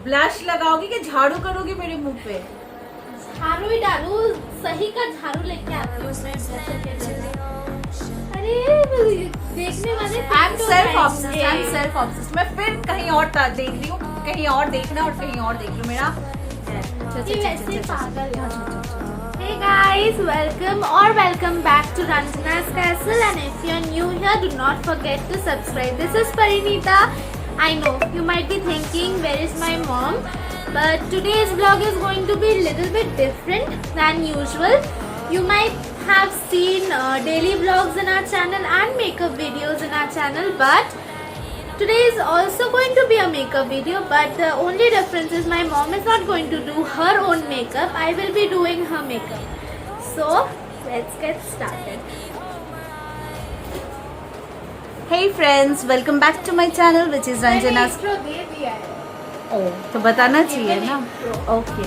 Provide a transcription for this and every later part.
Blush लगाओगी कि झाड़ू करोगी मेरे मुंह पे? झाड़ू ही डालू, सही का झाड़ू लेके आती हूँ मैं ब्रश के जगह। अरे देखने वाले आई एम सेल्फ ऑब्सेस्ड। मैं फिर कहीं और देख रही हूँ, कहीं और देखना और कहीं और देख लो मेरा। ये वैसे पागल है। Hey guys, welcome back to Ranjana's Castle, and if you're new here, do not forget to subscribe. This is Parinita. I know you might be thinking, where is my mom? But today's vlog is going to be a little bit different than usual. You might have seen daily vlogs in our channel and makeup videos in our channel, but today is also going to be a makeup video, but the only difference is my mom is not going to do her own makeup. I will be doing her makeup. So let's get started. Hey friends, welcome back to my channel which is Ranjana's। intro दे दिया है। ओह, तो बताना चाहिए ना। Okay,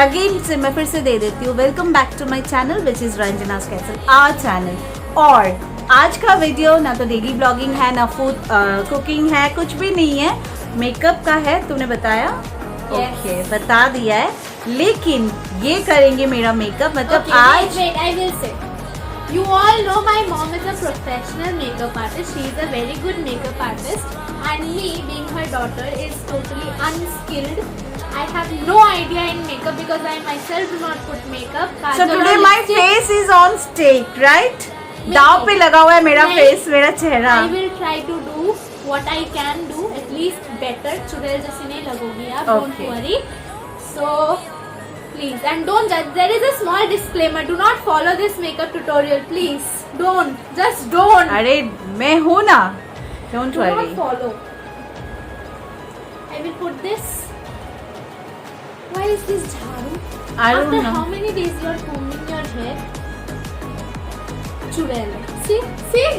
again से मैं फिर से दे देती हूँ। Welcome back to my channel which is Ranjana's castle, our channel. और आज का वीडियो ना तो डेली ब्लॉगिंग है, ना फूड कुकिंग है, कुछ भी नहीं है। मेकअप का है, तूने बताया? ओके, बता दिया है। लेकिन ये करेंगे मेरा मेकअप, मतलब आज wait, I will say. You all know my mom is a professional makeup artist. She is a very good makeup artist, and me being her daughter is totally unskilled. I have no idea in makeup because I myself do not put makeup. So today my face is on stake, right? दाव पे लगा हुआ है मेरा face, मेरा चेहरा। I will try to do what I can do, at least better. चुड़ैल जैसी नहीं लगोगी आप, don't worry. So please, and don't judge. There is a small disclaimer. Do not follow this makeup tutorial, please. Don't. Just don't. अरे मैं हूँ ना, don't Do worry. not follow. I will put this. Why is this jharu? I don't After know. how many days you are combing your hair? Churel. See,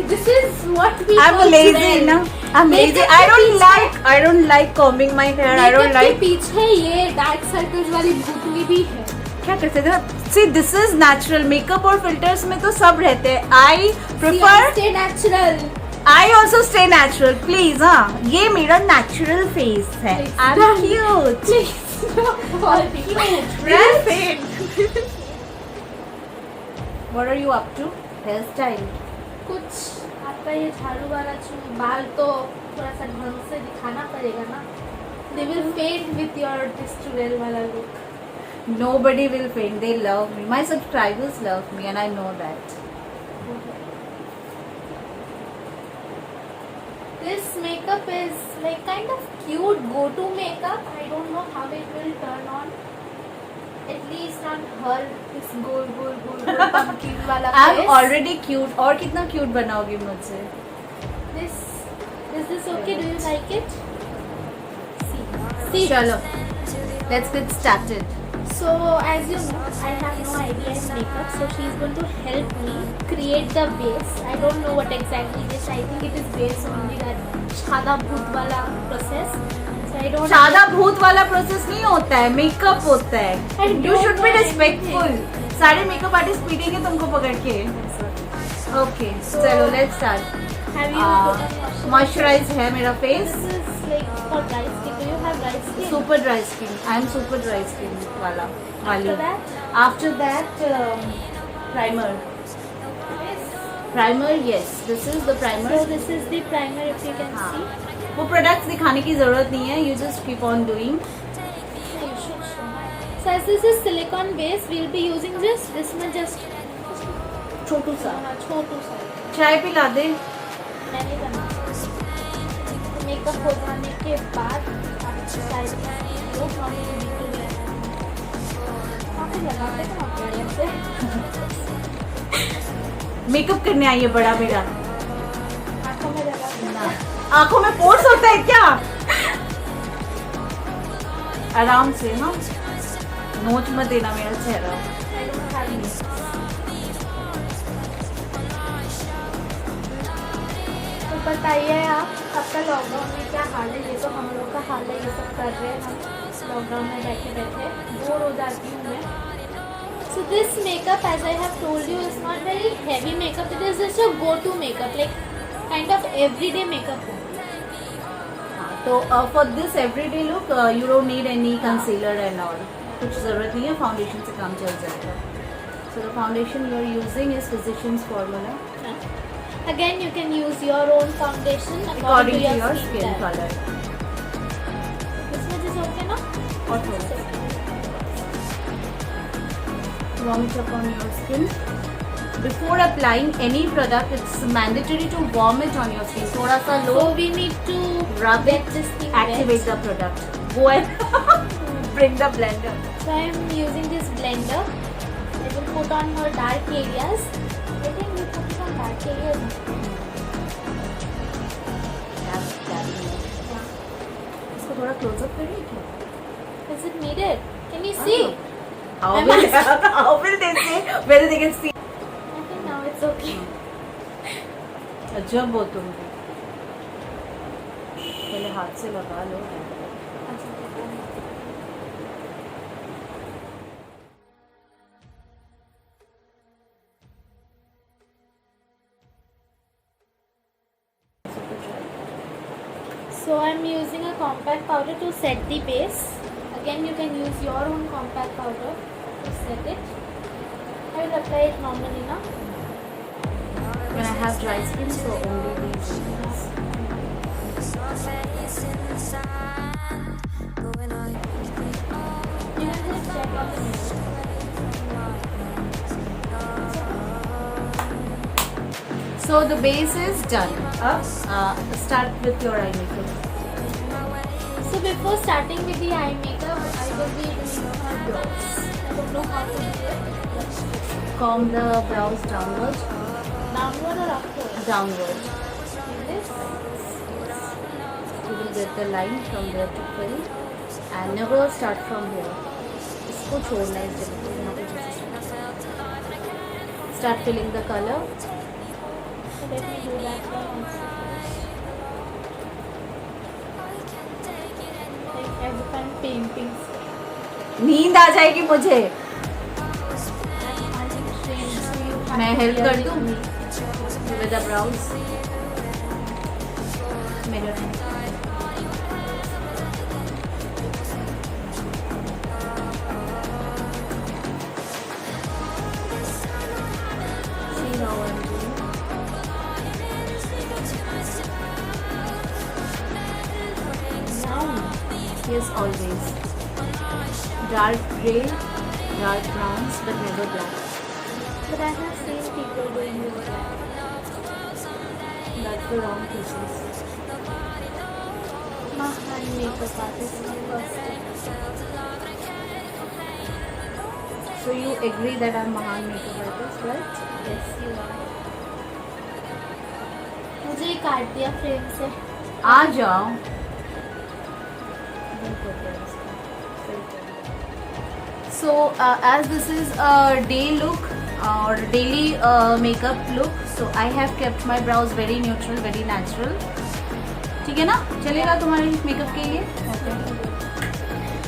this is what we I'm call lazy churel. ना, I'm lazy. Makeup I के don't पीछे- like combing my hair. I don't makeup के like। पीछे ये dark circles वाली भूतनी भी है। क्या करते थे? See, this is natural. Makeup और फिल्टर्स में तो सब रहते हैं। I prefer, Stay natural. I also stay natural. Please, हाँ, ये मेरा natural face है। Please I'm don't. cute. Please don't fall Cute, right? What are you up to? Hairstyle. कुछ आपका ये झाड़ू वाला बाल तो थोड़ा सा ढंग से दिखाना पड़ेगा ना। They will fade with your this churel वाला look. Nobody will faint. They love me. My subscribers love me, and I know that. This makeup is like kind of cute go-to makeup. I don't know how it will turn on. At least on her, this gold pumpkin वाला I'm face. already cute. और कितना cute बनाओगी मुझसे? Is this okay? Do you like it? See. चलो, let's get started. So as you know, I have no idea in makeup, so she is going to help me create the base. I don't know what exactly it is. I think it is based on that सादा भूत वाला process. So I don't. सादा भूत वाला process नहीं होता है, makeup होता है। I You don't should be know respectful. anything. सारे मेकअप आर्टिस्ट पीटेंगे तुमको पकड़ के। Okay, चलो let's start. Have you put on Moisturize है मेरा face. This is like for dry skin. Do you have dry skin? Super dry skin. I am super dry skin वाली. After that? After that, primer. Yes. Primer, yes. This is the primer. So this is the primer, if you can हाँ. see. वो products दिखाने की जरूरत नहीं है. You just keep on doing. You should show. So as this is silicone base, we'll be using just this much, just छोटू सा. छोटू सा। चाय पिला दे. मैंने करना। मेकअप हो जाने के बाद आपकी साइड लोग हमें लगाते हैं आप बढ़िया से। मेकअप करने आई है बड़ा मेरा. आँखों में लगाते हैं। आंखों में पोर्स होता है क्या? आराम से हाँ, नोच मत देना मेरा चेहरा। I don't have this. तो बताइए आप, आपका लॉकडाउन में क्या हाल है? ये तो हम लोग का हाल है, ये सब कर रहे हैं हम लॉकडाउन में बैठे बैठे, बोर हो जाती हूँ मैं। So this makeup, as I have told you, is not very heavy makeup. It is just a go-to makeup, like kind of everyday makeup. तो for this everyday look you don't need any concealer and all, कुछ ज़रूरत नहीं है, foundation से काम चल जाएगा. So the foundation you are using is Physicians Formula. Again, you can use your own foundation According to your skin type. color. This much is okay, no? Or toner. Warm it up on your skin. Before applying any product, it's mandatory to warm it on your skin. थोड़ा सा So low, we need to rub get it, this thing activate wet. the product. Go and bring the blender. So I am using this blender. I will put on her dark areas. I think we put it on dark areas. इसको थोड़ा close up करिए क्या? Is it needed? Can you see? How will they say whether they can see? I think now it's okay. अजब हो तुम भी. पहले हाथ से लगा लो. So I'm using a compact powder to set the base. Again, you can use your own compact powder to set it. I will apply it normally now. When I have dry skin, so only these things. You can just check on the mirror. So the base is done. Start with your eye makeup. So before starting with the eye makeup, I will be doing her brows. I don't know how to do it. Comb the brows downward. Downward or upward? Downward. Like this. You will get the line from there to fill. And never start from here. इसको छोड़ना है इस जगह पे, यहाँ पे जैसे start filling the color. So let me do that one also. Like as if I'm painting. नींद आ जाएगी मुझे. I'm trained, so you have मैं to help कर really- दूँ with the brows. Mirror. See how I'm doing. Now, Yes, always. Dark grey, dark browns, but never black. but I have seen people doing this. That's the wrong pieces. Mahan makeup artist first. So you agree that I'm Mahan makeup artist, right? Yes, you are. मुझे ही काट दिया frame से. आ जाओ. So as this is a day look or daily makeup look, so I have kept my brows very neutral, very natural. ठीक है ना? चलेगा तुम्हारे मेकअप के लिए?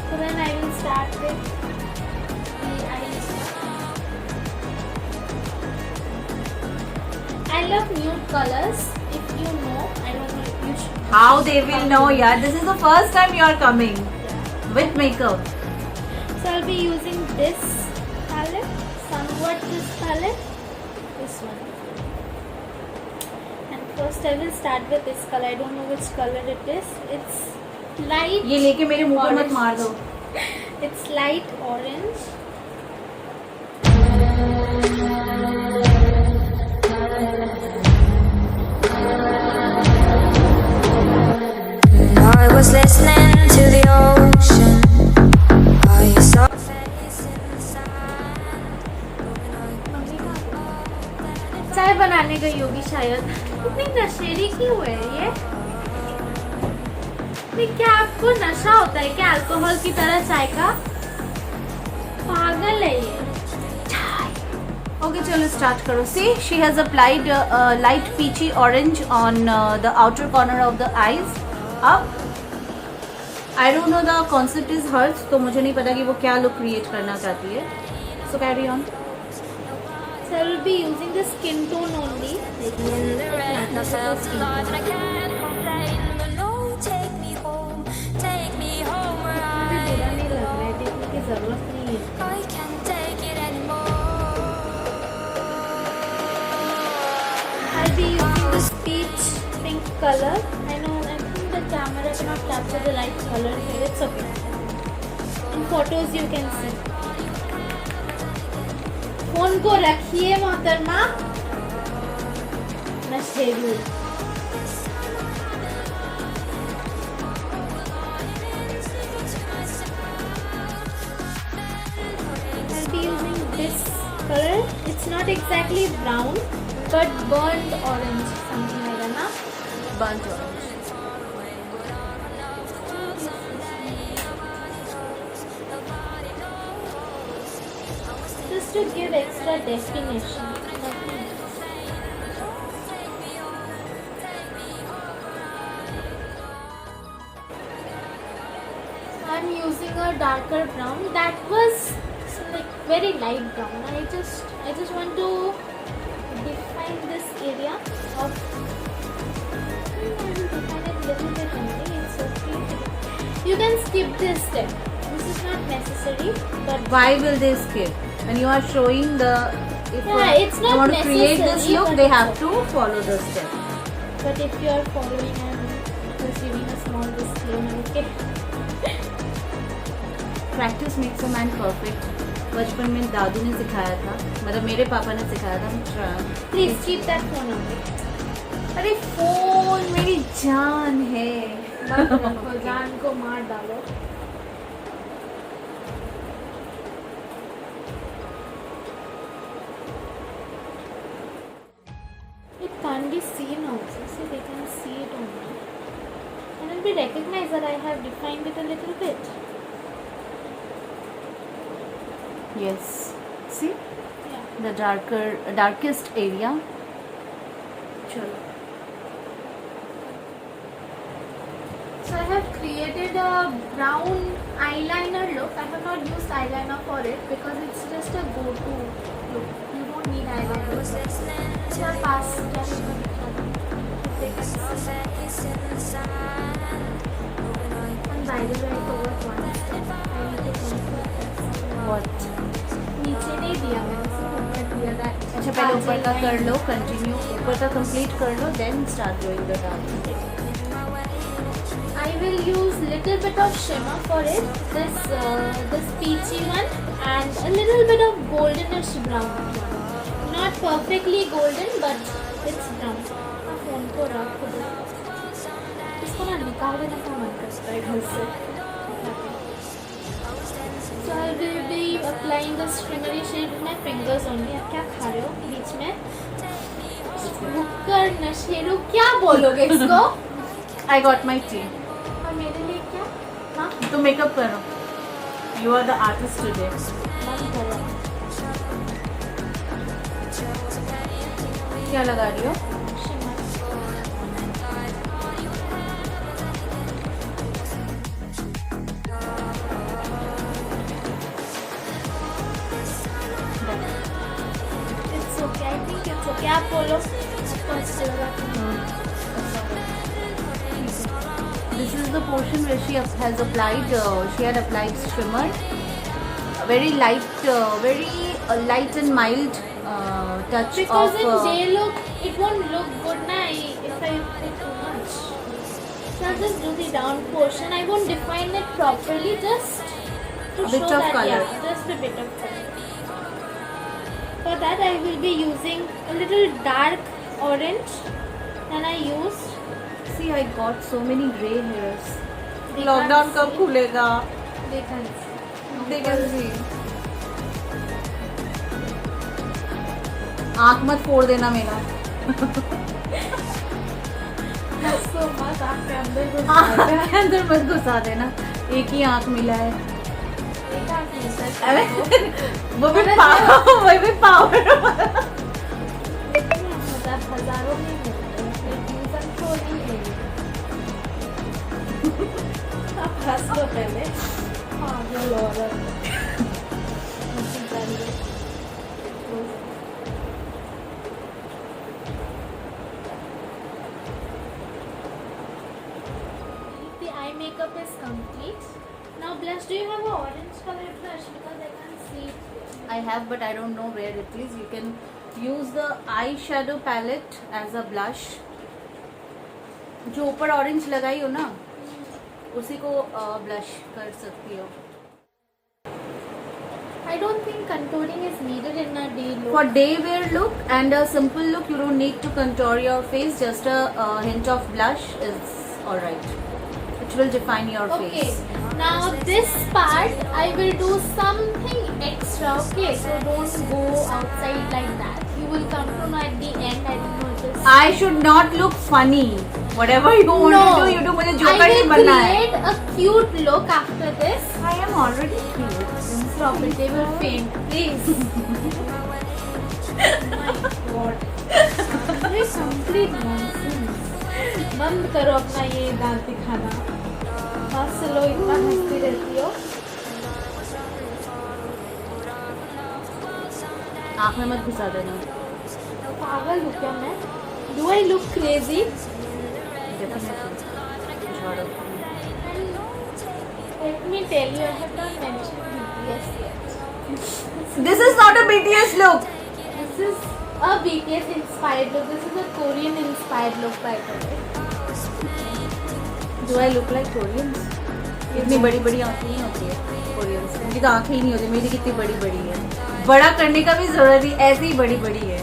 So then I will start with the eyes. I love nude colors. If you know, I don't know if you should. How they will know, yeah? This is the first time you are coming with makeup. So I'll be using this palette, somewhat this palette, this one. And first I will start with this color. I don't know which color it is. It's light. ये लेके मेरे मुंह पे मत मार दो. It's light orange. I was listening to the ocean. Are you so चाय बनाने गई होगी शायद. इतनी नशेली क्यों है ये? क्या आपको नशा होता है क्या अल्कोहल की तरह चाय का? पागल है ये. Okay, चलो start करो. See, she has applied light peachy orange on the outer corner of the eyes. अब I don't know the concept is hers, तो मुझे नहीं पता कि वो क्या look create करना चाहती है. So carry on. So I will be using the skin tone only. in the rain? I felt alive and I can't complain. But no, take me home. color. I know, I think the camera cannot capture the right color here. It's okay. In photos you can see. Phone को रखिए मोहतरमा. नशेड़ी. I'll be using this color. It's not exactly brown, but burnt orange, something like that, na? burnt orange. Just to give extra definition. Nothing else. I'm using a darker brown. That was like very light brown. I just want to define this area of. I will define it little bit only. It's okay. You can skip this step. This is not necessary, but Why will they skip? When you are showing the, if Yeah, it's they not want to create this necessary, look, but they it's have okay. to follow the step. But if you are following, I'm just giving a small disclaimer, okay? Practice makes a man perfect. बचपन में दादू ने सिखाया था, मतलब मेरे पापा ने सिखाया था. Please keep that phone away. अरे फोन मेरी जान है. मत रखो, जान को मार डालो. It can't be seen also, so they can see it only. And it will be recognized that I have defined it a little bit. Yes. See Yeah. the darkest area. चलो. So I have created a brown eyeliner look. I have not used eyeliner for it because it's just a go-to look. You don't need eyeliner. अच्छा पास And by the way, I forgot one step. I need to complete that. What? नीचे नहीं दिया मैंने, सिर्फ ऊपर दिया था. अच्छा पहले ऊपर का कर लो, कंटिन्यू ऊपर का कंप्लीट कर लो, then start doing the dark. I will use little bit of shimmer for it. This peachy one and a little bit of goldenish brown. Not perfectly golden, but it's brown. Phone को रख दो. इसको ना निकाल देने का मन करता है घर से. So I will be applying the shimmery shade with my fingers only. आप क्या खा रहे हो बीच में? भुक्कर नशेरू क्या बोलोगे इसको? I got my tea. और मेरे लिए क्या? हाँ तो मेकअप करो. You are the artist today. बंद करो. क्या लगा रही हो? Shimmer. It's okay. I think it's okay. आप बोलो. आपको अच्छा लगा तो. This is the portion where she has applied. She had applied shimmer. Very light and mild touch Because of. in day look, it won't look good na if I put too much. So I'll just do the down portion. I won't define it properly, just to A bit show of that colour. yeah, just a bit of color. For that, I will be using a little dark orange, and I used. See, I got so many gray hairs. They lockdown can't कब see. खुलेगा? They can't see. They can see. आँख मत फोड़ देना मेरा. So much आपके अंदर घुस आँख जाएगा. के अंदर मत घुसा देना. एक ही आँख मिला है. They can't see that. अरे वो भी पावर. मतलब हजारों में मिलते हैं, लेकिन कंट्रोल नहीं है. आप हंस लो पहले. हाँ वो औरत. हंसी जारी है. The eye makeup is complete. Now blush. Do you have an orange color blush? Because I can't see it. I have, but I don't know where it is. You can use the eyeshadow palette as a blush. जो ऊपर orange लगाई हो ना उसी को blush कर सकती हो. I don't think contouring is needed in a day look. For day wear look and a simple look, you don't need to contour your face. Just a hint of blush is alright. It will define your Okay, face. now this part I will do something extra. Okay, so don't go outside like that. You will come to know at the end. I don't know it is. I should not look funny. Whatever you want to do, you do. मुझे I joker नहीं will बनना है. create a cute look after this. I am already cute. Stop it, they will faint. Please. Oh my god. ये complete nonsense. बंद करो अपना ये दांत दिखाना. हंस लो, इतना हंसती रहती हो. आँख में मत घुसा देना. पागल हूँ क्या मैं? Do I look crazy? Let me tell you, I have not mentioned BTS yet. This is not a BTS look. This is a BTS inspired look. This is a Korean inspired look by the way. Do I look like Koreans? इतनी बड़ी बड़ी आँखें नहीं होती है Koreans. मेरी तो आँखें ही नहीं होती. मेरी कितनी बड़ी बड़ी है. बड़ा करने का भी जरूरत ही ऐसी ही बड़ी बड़ी है.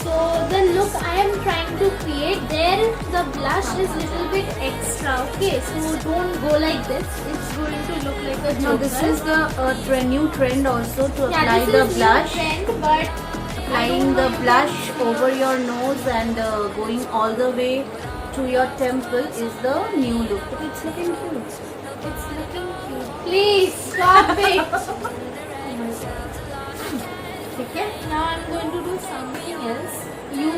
So the look I am trying to create, there the blush is little bit extra. Okay, so don't go like this. It's going to look like a No, joker. this is the new trend also to yeah, apply this the is blush. new trend, but Applying the blush over your nose and going all the way to your temple is the new look. But it's looking cute. it's looking cute. Please stop it. Okay, now I'm going to do something else. You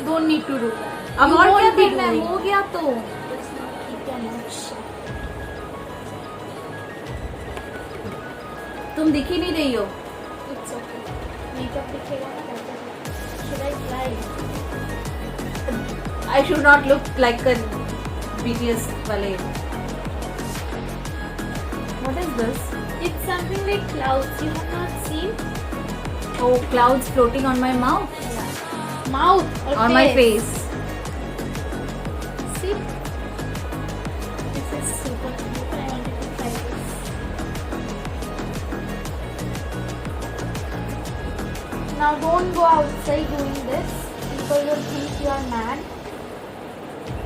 don't need to do that. अब You और क्या won't be करना है? doing. हो गया तो. Just now keep your mouth shut. तुम दिख ही नहीं रही हो. It's okay. Makeup दिखेगा ना better. Should I try? I should not look like a BTS वाले. What is this? It's something like clouds. You have not seen? Oh, clouds floating on my mouth. Mouth or On my face. See? This is super cute. I wanted to try this. Now don't go outside doing this. People will think you are mad.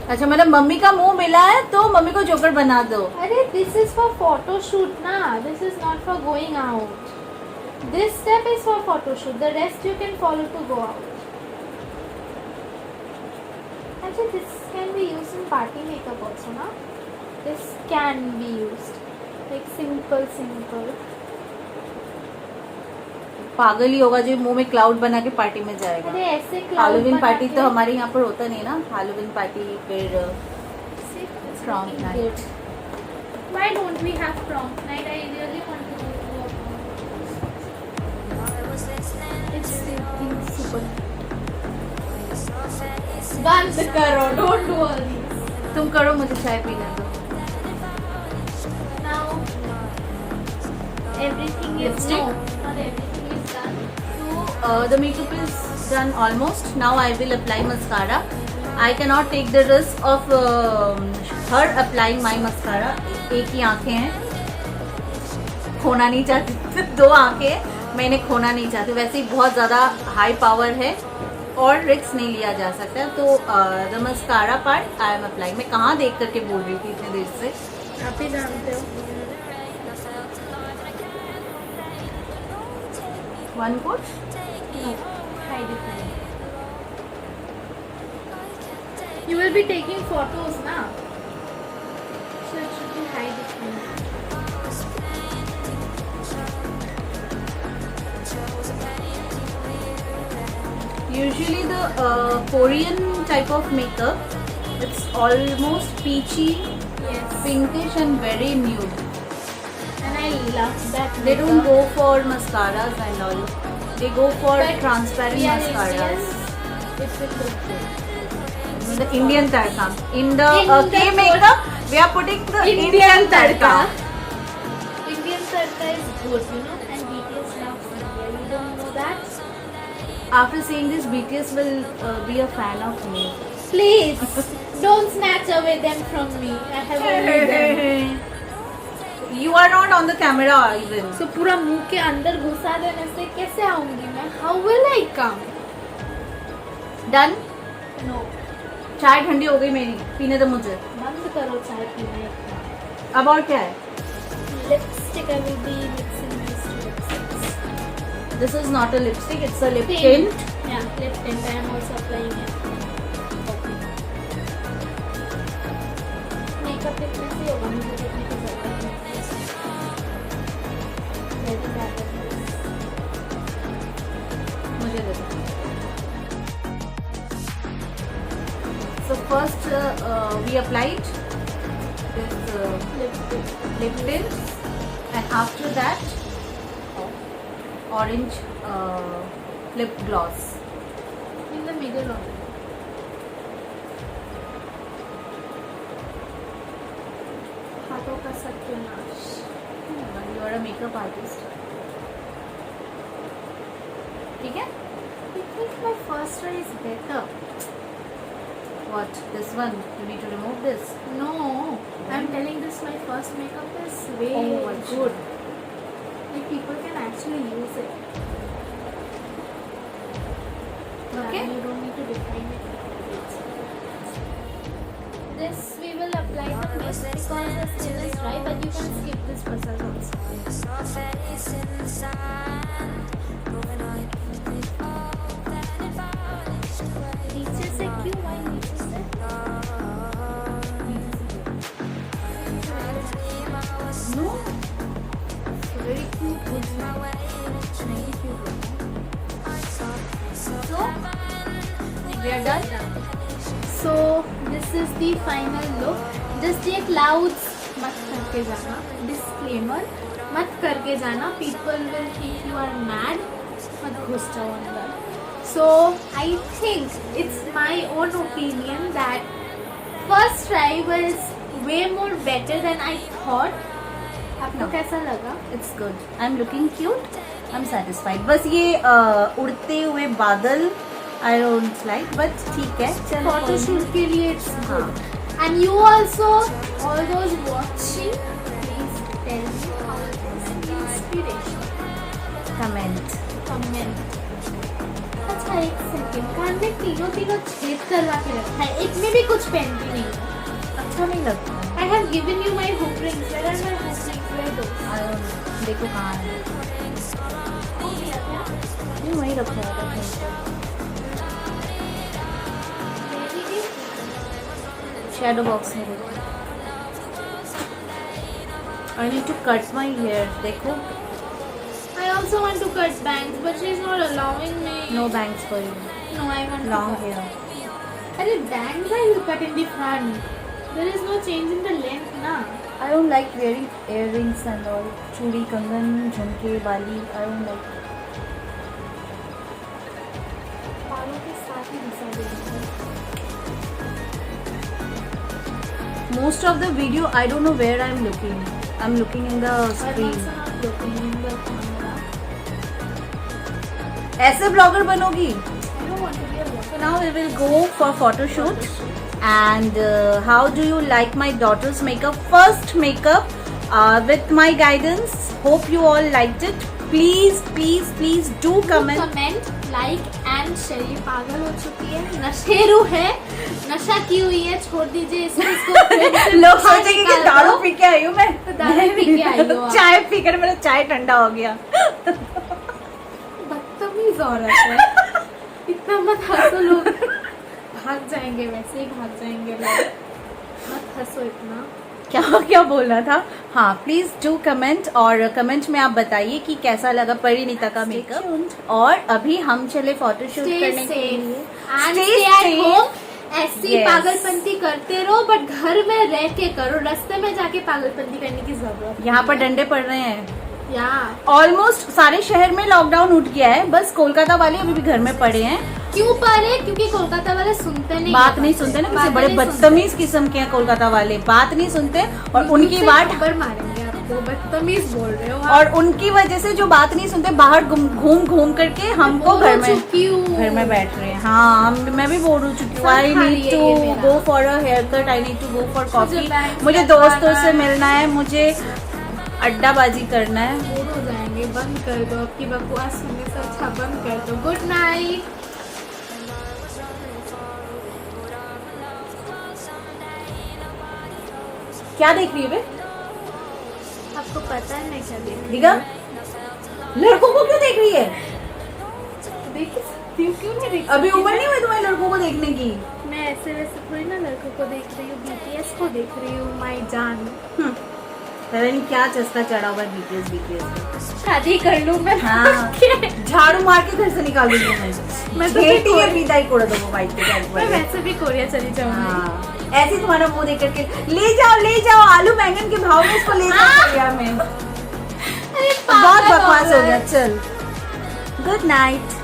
अच्छा मतलब mummy का मुंह मिला है तो mummy को joker बना दो. अरे this is for photo shoot ना. This is not for going out. This step is for photo shoot. The rest you can follow to go out. Actually, this can be used in party makeup also, na? This can be used. Like simple. पागल ही होगा जो मुंह में cloud बना के party में जाएगा. अरे ऐसे cloud हालोवीन बना पार्टी के- तो हमारे यहाँ पर होता नहीं ना. हालोवीन पार्टी फिर See, it's Prom looking night. good. Why don't we have prom night? I really want to go to a prom. It's looking super. बंद करो. Don't do all these. तुम करो मुझे चाय पीने दो. Now everything is Lipstick? not everything is done. So the makeup is done almost. Now I will apply mascara. I cannot take the risk of her applying my mascara. एक ही आंखें हैं. खोना नहीं चाहती. दो आंखें हैं. मैं इन्हें खोना नहीं चाहती. वैसे ही बहुत ज़्यादा हाई पावर है और रिस्क नहीं लिया जा सकता. तो the mascara part I am applying. मैं कहाँ देख करके बोल रही थी इतने देर से. आप ही जानते हो. One coat. No, hide it. You will be taking photos, na? So it should be hide it. Usually the Korean type of makeup, it's almost peachy, Yes. pinkish and very nude. And I love that. They don't go for mascaras and all. They go for But transparent we are mascaras. Indians, it will look good. The Indian tadka. In the In the K makeup, we are putting the Indian tadka. Indian tadka is good, you know, and BTS loves India. You don't know that? After seeing this, BTS will be a fan of me. Please don't snatch away them from me. I have only them. You are not on the camera even. So पूरा मुंह के अंदर घुसा देने से कैसे आऊंगी मैं? How will I come? Done? No. चाय ठंडी हो गई मेरी, पीने दो मुझे. बंद करो चाय पीना इतना. अब और क्या है? Lipstick I will be mixing these two lipsticks. This is not a lipstick, it's a lip Tint. tint. Yeah, lip tint. I am also applying it. Makeup tip में से होगा मुझे देखने की जरूरत नहीं. Very bad at this. मुझे दे दो. So first we applied this lip tint, and after that orange lip gloss. In the middle of it. हाथों का सत्यानाश. You are a makeup artist. ठीक है? I think my first try is better. What? This one? You need to remove this. No, I'm telling this my first makeup is way Oh, good. Like people can actually use it. Okay. You don't need to define it. This we will apply the mist because the skin is dry, but you can skip this process also. नीचे से क्यों आई नीचे से? No. Very cute. So we are done. So this is the final look. Just ये clouds मत करके जाना. Disclaimer मत करके जाना. People will think you are mad. मत घुस जाओ अंदर. So I think it's my own opinion that first try was way more better than I thought. आपको No. कैसा लगा? It's good. I'm looking cute. I'm satisfied. बस ये उड़ते हुए बादल I don't like, but ठीक है. चलो Photo shoot के लिए it's good. And you also, all those watching, please tell me how it was inspiration. Comment. Comment. अच्छा एक सेकंड कान में तीनों छेद करवा के रखा है. एक में भी कुछ पेंटिंग नहीं है. अच्छा नहीं लगता. I have given you my hoop rings. Where are my hoop rings? Where are those? I don't know. देखो कहाँ है. हो गया क्या? ये वहीं रखा होगा कहीं पर. मेरी भी Shadow box में देखो. I need to cut my hair. देखो. I also want to cut bangs, but she's not allowing me. No bangs for you. No, I want Long to cut. hair. अरे bangs I will cut in the front. There is no change in the length, na. I don't like wearing earrings and all. Chudi, kangan, jhumke, wali. I don't like. बालों के साथ ही घुसा देंगे. Most of the video, I don't know where I'm looking. I'm looking in the I'm screen. also not looking in the camera. ऐसे blogger बनोगी? I don't want to be a So vlogger. now we will go for photo shoot. And how do you like my daughter's makeup? First makeup with my guidance. Hope you all liked it. Please, please, please do comment. Comment, like and share. ये पागल हो चुकी है, नशेरू है, नशा की हुई है. छोड़ दीजिए इसको. लोग सोचेंगे कि दारू पी के आई हूँ मैं. दारू पी के आई हो आप. चाय पीकर मेरा चाय ठंडा हो गया. बदतमीज औरत है. इतना मत हंसो, लोग भाग जाएंगे. वैसे ही भाग जाएंगे लोग. मत हंसो इतना. क्या क्या बोलना था. हाँ, प्लीज डू कमेंट. और कमेंट में आप बताइए कि कैसा लगा परिणीता का मेकअप. और अभी हम चले फोटो शूट Stay करने के safe लिए. and Stay stay at safe. home. ऐसी Yes. पागलपंती करते रहो, बट घर में रह के करो. रास्ते में जाके पागलपंती करने की जरूरत यहाँ पर नहीं है. डंडे पड़ रहे हैं. या ऑलमोस्ट सारे शहर में लॉकडाउन उठ गया है. बस कोलकाता वाले अभी भी घर में पड़े हैं. क्यों पढ़े? क्योंकि कोलकाता वाले सुनते नहीं. बात नहीं सुनते ना. किसी बड़े बदतमीज किस्म के हैं कोलकाता वाले. बात नहीं सुनते और उनकी बात खबर मारेंगे आप. हमको बदतमीज बोल रहे हो। और उनकी वजह से जो बात नहीं सुनते बाहर घूम घूम करके हमको घर में बैठ रहे हैं। हाँ मैं भी बोर हो चुकी हूँ। I need to go for a haircut, I need to go for coffee. मुझे दोस्तों से मिलना है, मुझे अड्डाबाजी करना है। बोर हो जाएंगे, बंद कर दो आपकी बकवास सुनने से अच्छा बंद कर दो। Good night. क्या देख रही है बे? आपको पता है मैं क्या देख रही दिखा लड़कों को क्यों देख रही है? हूँ? देख सकती हूँ, क्यों नहीं देख अभी सकती? उम्र नहीं हुई तुम्हें लड़कों को देखने की। मैं ऐसे वैसे थोड़ी ना लड़कों को देख रही हूँ, BTS को देख रही हूँ। माई जान, पता नहीं क्या चस्का चढ़ा हुआ है BTS। शादी कर लूँ मैं। हाँ झाड़ू मार के घर से निकाल दूंगी मैं तो जेठी भी है विदाई कोड़ दो वो बाइक पे मैं वैसे भी कोरिया चली जाऊंगी। हाँ ऐसे ही तुम्हारा मुंह देख करके ले जाओ आलू बैंगन के भाव में इसको ले जाओ कोरिया में। अरे बहुत पागल बकवास हो गए। गया। चल गुड नाइट।